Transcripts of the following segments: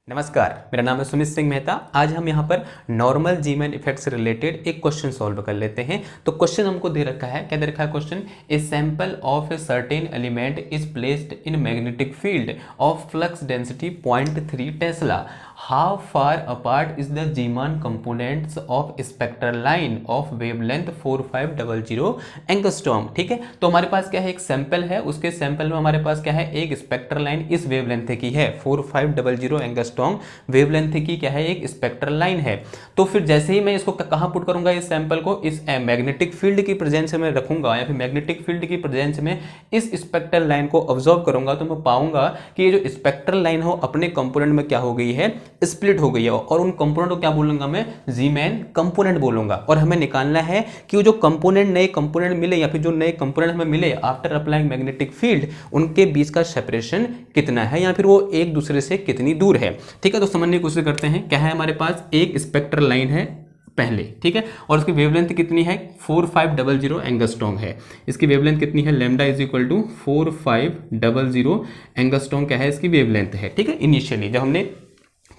नमस्कार, मेरा नाम है सुमित सिंह मेहता। आज हम यहाँ पर नॉर्मल जीमैन इफेक्ट से रिलेटेड एक क्वेश्चन सॉल्व कर लेते हैं। तो क्वेश्चन हमको दे रखा है, क्या दे रखा है question? A sample of a certain element is placed in magnetic field of flux density 0.3 Tesla. How far apart is the Zeeman components of spectral line of wavelength 4500 angstrom. ठीक है, तो हमारे पास क्या है, एक सैंपल है, उसके सैंपल में हमारे पास क्या है, एक स्पेक्ट्रल लाइन इस वेवलेंथ की है 4500 एंगस्ट्रॉम वेवलेंथ की क्या है, एक स्पेक्ट्रल लाइन है। तो फिर जैसे ही मैं इसको कहाँ पुट करूंगा, इस सैंपल को इस मैग्नेटिक फील्ड की प्रेजेंस में रखूंगा या फिर मैग्नेटिक फील्ड की प्रेजेंस में इस स्पेक्ट्रल लाइन को ऑब्जर्व करूंगा, तो मैं पाऊंगा कि ये जो स्पेक्ट्रल लाइन हो अपने कंपोनेंट में क्या हो गई है, स्प्लिट हो गई है। और उन कंपोनेंट को क्या बोलूंगा मैं, जीमैन कंपोनेंट बोलूंगा। और हमें निकालना है कि वो जो कंपोनेंट, नए कंपोनेंट मिले या फिर जो नए कंपोनेंट हमें मिले आफ्टर अप्लाइंग मैग्नेटिक फील्ड, उनके बीच का सेपरेशन कितना है या फिर वो एक दूसरे से कितनी दूर है। ठीक है, तो समझने की कोशिश करते हैं। क्या है, हमारे पास एक स्पेक्ट्रल लाइन है पहले, ठीक है, और उसकी वेवलेंथ कितनी है, 4500 एंगस्ट्रॉम है। इसकी वेवलेंथ कितनी है, lambda is equal to 4500 angstrom क्या है, इसकी वेवलेंथ है। ठीक है, इनिशियली जब हमने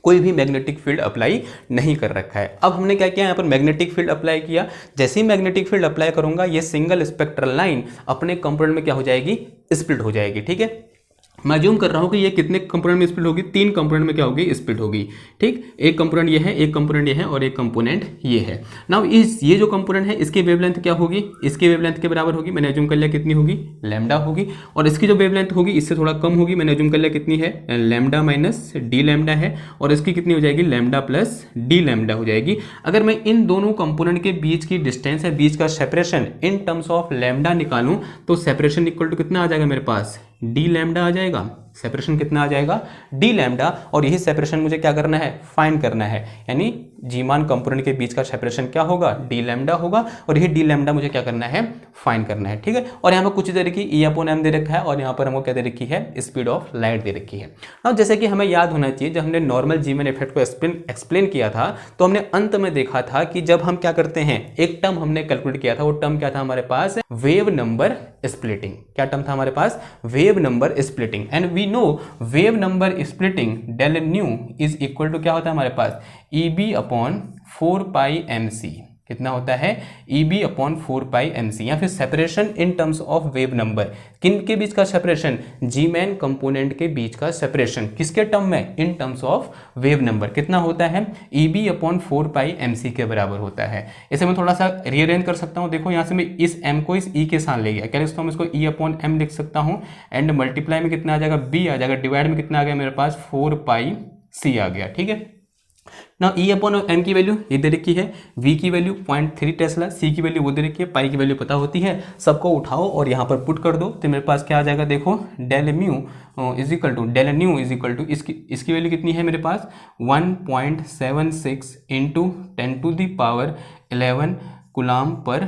कोई भी मैग्नेटिक फील्ड अप्लाई नहीं कर रखा है। अब हमने क्या किया, यहाँ पर मैग्नेटिक फील्ड अप्लाई किया। जैसे ही मैग्नेटिक फील्ड अप्लाई करूंगा, ये सिंगल स्पेक्ट्रल लाइन अपने कंपोनेंट में क्या हो जाएगी, स्प्लिट हो जाएगी। ठीक है, मैं जूम कर रहा हूँ कि ये कितने कंपोनेंट में स्प्लिट होगी, 3 कंपोनेंट में क्या होगी, स्प्लिट होगी। ठीक, एक कंपोनेंट ये है, एक कंपोनेंट ये है और एक कंपोनेंट ये है। नाउ ये जो कंपोनेंट है इसकी वेवलेंथ क्या होगी, इसकी वेवलेंथ के बराबर होगी। मैंने जूम कर लिया कितनी होगी, लैम्डा होगी। और इसकी जो वेवलेंथ होगी इससे थोड़ा कम होगी। मैंने जूम कर लिया कितनी है, लैम्डा माइनस डी लैम्डा है। और इसकी कितनी हो जाएगी, लैम्डा प्लस डी लैम्डा हो जाएगी। अगर मैं इन दोनों कंपोनेंट के बीच की डिस्टेंस है, बीच का separation in terms of lambda निकालूं, तो सेपरेशन इक्वल टू कितना आ जाएगा मेरे पास, डी लैम्डा आ जाएगा। सेपरेशन कितना आ जाएगा, डी लैम्डा। और यही सेपरेशन मुझे क्या करना है, फाइंड करना है। यानी जीमान कंपोनेंट के बीच का सेपरेशन क्या होगा, डी लैम्डा होगा। और यही डी लैम्डा मुझे क्या करना है, फाइंड करना है। ठीक है, और यहाँ पर कुछ इधर की E/m दे रखा है और यहाँ पर हमको क्या दे रखी है, स्पीड ऑफ लाइट दे रखी है। अब जैसे कि हमें याद होना चाहिए, जब हमने नॉर्मल जीमैन इफेक्ट को एक्सप्लेन किया था, तो हमने अंत में देखा था कि जब हम क्या करते हैं, एक टर्म हमने कैलकुलेट किया था। वो टर्म क्या था हमारे पास, वेव नंबर स्प्लिटिंग। क्या टर्म था हमारे पास, wave number splitting. And we know wave number splitting del nu is equal to क्या होता है हमारे पास, EB/4πmc। कितना होता है, EB/4πmc। या फिर separation in terms of wave number, किन के बीच का सेपरेशन, जीमैन कंपोनेंट के बीच का सेपरेशन, किसके टर्म में, इन टर्म्स ऑफ वेव नंबर, कितना होता है, EB/4πmc के बराबर होता है। इसे मैं थोड़ा सा रीअरेंज कर सकता हूँ। देखो यहाँ से मैं इस m को इस E के साथ ले गया, क्या लिख सकता हूँ, इसको E/m लिख सकता हूँ। एंड मल्टीप्लाई में कितना आ जाएगा, B आ जाएगा। डिवाइड में कितना आ गया मेरे पास, 4πc आ गया। ठीक है, ना E/m की वैल्यू ये दे रखी है, V की वैल्यू 0.3 टेस्ला, C की वैल्यू वो दे रखी है, पाई की वैल्यू पता होती है। सबको उठाओ और यहाँ पर पुट कर दो, तो मेरे पास क्या आ जाएगा, देखो del mu is equal to del nu is equal to इसकी वैल्यू कितनी है मेरे पास, 1.76 इंटू 10⁻11 कूलम पर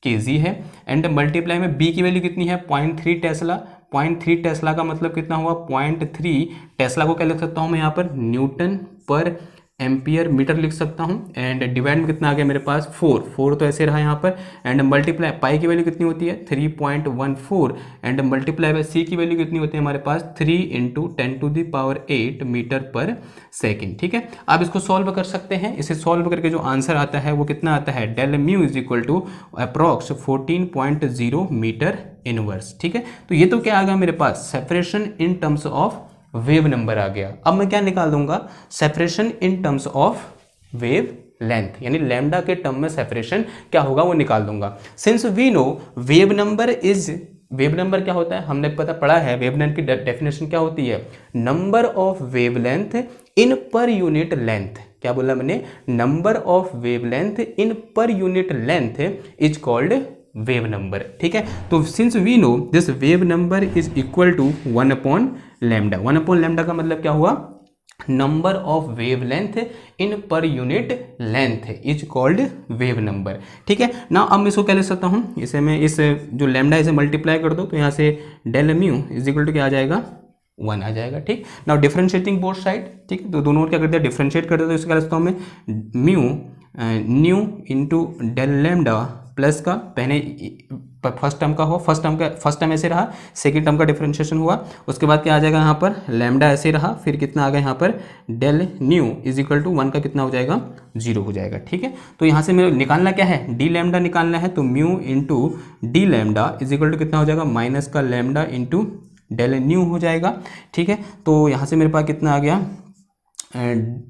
केजी है। एंड मल्टीप्लाई में B की वैल्यू कितनी है, 0.3 टेस्ला। 0.3 टेस्ला का मतलब कितना हुआ, 0.3 टेस्ला को क्या लिख सकता हूँ मैं यहाँ पर, न्यूटन पर एम्पियर मीटर लिख सकता हूँ। एंड डिवाइड में कितना आ गया मेरे पास, 4 तो ऐसे रहा यहाँ पर। एंड मल्टीप्लाई पाई की वैल्यू कितनी होती है, 3.14। एंड मल्टीप्लाई बाय सी की वैल्यू कितनी होती है हमारे पास, 3 × 10⁸ मीटर पर सेकेंड। ठीक है, आप इसको सॉल्व कर सकते हैं। इसे सॉल्व करके जो आंसर आता है वो कितना आता है, del mu is equal to approx 14.0 metre inverse. ठीक है, तो ये तो क्या आ गया मेरे पास, separation in terms of wave number आ गया। अब मैं क्या निकाल दूंगा, separation in terms of wavelength, यानी लैम्डा के टर्म में सेपरेशन क्या होगा वो निकाल दूंगा। Since we know wave number is, wave number क्या होता है, हमने पता पढ़ा है, वेव लेंथ की डेफिनेशन क्या होती है, number of wavelength in per unit length. क्या बोला मैंने, number of wavelength in per unit length is called wave number. ठीक है, तो since we know this wave number is equal to 1/λ। 1/λ का मतलब क्या हुआ, number of wavelength in per unit length is called wave number. ठीक है ना, अब मैं इसको क्या लिख सकता हूँ, इसे मैं इस जो लैम्डा इसे मल्टीप्लाई कर दो, तो यहाँ से del mu is equal to क्या आ जाएगा, 1 आ जाएगा। ठीक, नाउ डिफरेंशिएटिंग बोथ साइड। ठीक है, तो दोनों क्या कर दिया, डिफरेंशिएट कर दिया, तो इसका क्या लिखता हूँ मैं, mu nu into del lambda plus का पहले फर्स्ट टर्म का हो, फर्स्ट टर्म ऐसे रहा, सेकंड टर्म का डिफरेंशिएशन हुआ, उसके बाद क्या आ जाएगा यहाँ पर लैम्डा ऐसे रहा, फिर कितना आ गया यहाँ पर del nu is equal to 1 का कितना हो जाएगा 0 हो जाएगा। ठीक है, तो यहाँ से मेरे निकालना क्या है, डी लैम्डा निकालना है, तो mu into d lambda is equal to कितना हो जाएगा माइनस का लैम्डा इंटू डेल न्यू हो जाएगा। ठीक है, तो यहाँ से मेरे पास कितना आ गया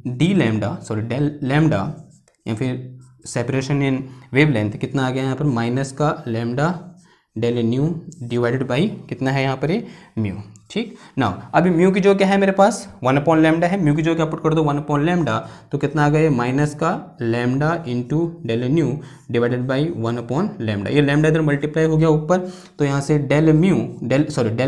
d lambda sorry del lambda या फिर सेपरेशन इन वेवलेंथ कितना आ गया यहाँ पर माइनस का lambda del nu divided by कितना है यहाँ पर ये म्यू। ठीक ना, अभी म्यू की जो क्या है मेरे पास 1 अपॉन लैम्डा है, म्यू की जो क्या पुट कर दो 1 अपॉन लैम्डा, तो कितना आ गया माइनस का lambda into del nu divided by 1 upon lambda, ये लैम्डा इधर मल्टीप्लाई हो गया ऊपर, तो यहाँ से डेल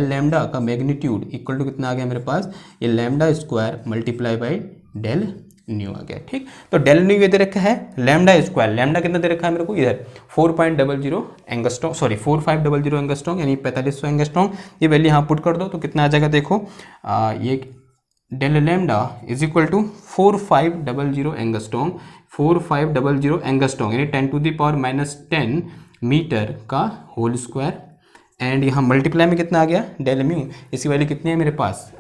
लैम्डा का मैग्नीट्यूड इक्वल टू कितना आ गया मेरे पास ये lambda square multiply by del nu आ गया। ठीक, तो डेल न्यू ये दे रखा है लैम्डा स्क्वायर, लैम्डा कितना दे रखा है मेरे को इधर 4.00 एंगस्ट्रॉम सॉरी 4500 एंगस्ट्रॉम यानी 4500 एंगस्ट्रॉम, ये वैल्यू यहाँ पुट कर दो तो कितना आ जाएगा देखो ये del lambda is equal to 4500 angstrom 4500 angstrom यानी 10⁻⁻10 मीटर का होल स्क्वायर, एंड यहाँ मल्टीप्लाई में कितना आ गया डेल म्यू, इसी वैल्यू कितनी है मेरे पास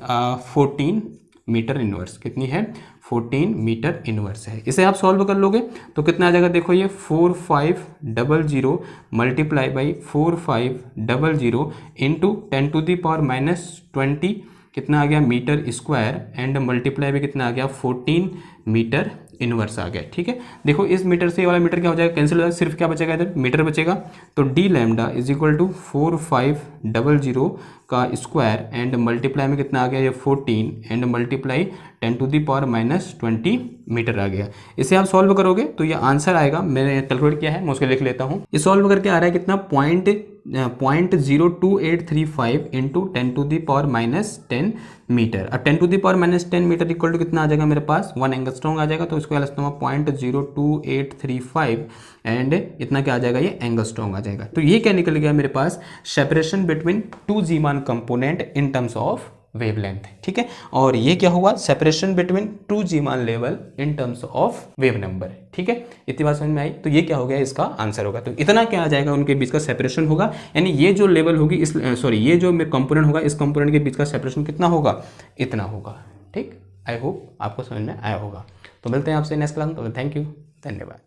14 मीटर इनवर्स, कितनी है 14 मीटर इनवर्स है। इसे आप सॉल्व कर लोगे तो कितना आ जाएगा देखो ये 4500 मल्टीप्लाई बाई 4500 इंटू 10⁻⁻20 कितना आ गया मीटर स्क्वायर, एंड मल्टीप्लाई में कितना आ गया 14 मीटर इनवर्स आ गया। ठीक है, देखो इस मीटर से ये वाला मीटर क्या हो जाएगा कैंसिल हो जाएगा, सिर्फ क्या बचेगा इधर मीटर बचेगा, तो d lambda is equal to 4500 का स्क्वायर एंड मल्टीप्लाई में कितना आ गया ये 14 एंड मल्टीप्लाई 10⁻⁻20 मीटर आ गया। इसे आप सॉल्व करोगे तो ये आंसर आएगा, मैंने कैलकुलेट किया है मैं उसको लिख लेता हूँ, ये सॉल्व करके आ रहा है कितना 0.02835 इंटू 10⁻⁻10 मीटर, अब 10⁻⁻10 मीटर इक्वल टू कितना आ जाएगा मेरे पास 1 एंगस्ट्रॉम आ जाएगा, तो इसको लिखता हूँ 0.02835 एंड इतना क्या आ जाएगा ये एंगस्ट्रॉम आ जाएगा। तो ये क्या निकल गया मेरे पास separation between two Zeeman component in terms of wavelength. ठीक है, और ये क्या हुआ separation between two Zeeman level in terms of wave number. ठीक है, इतनी बात समझ में आई, तो ये क्या हो गया इसका आंसर होगा, तो इतना क्या आ जाएगा उनके बीच का सेपरेशन होगा, यानी ये जो लेवल होगी इस ये जो कंपोनेंट होगा इस कंपोनेंट के बीच का सेपरेशन कितना होगा इतना होगा। ठीक, आई होप आपको समझ में आया होगा, तो मिलते हैं आपसे नेक्स्ट क्लास में, तो थैंक यू, धन्यवाद।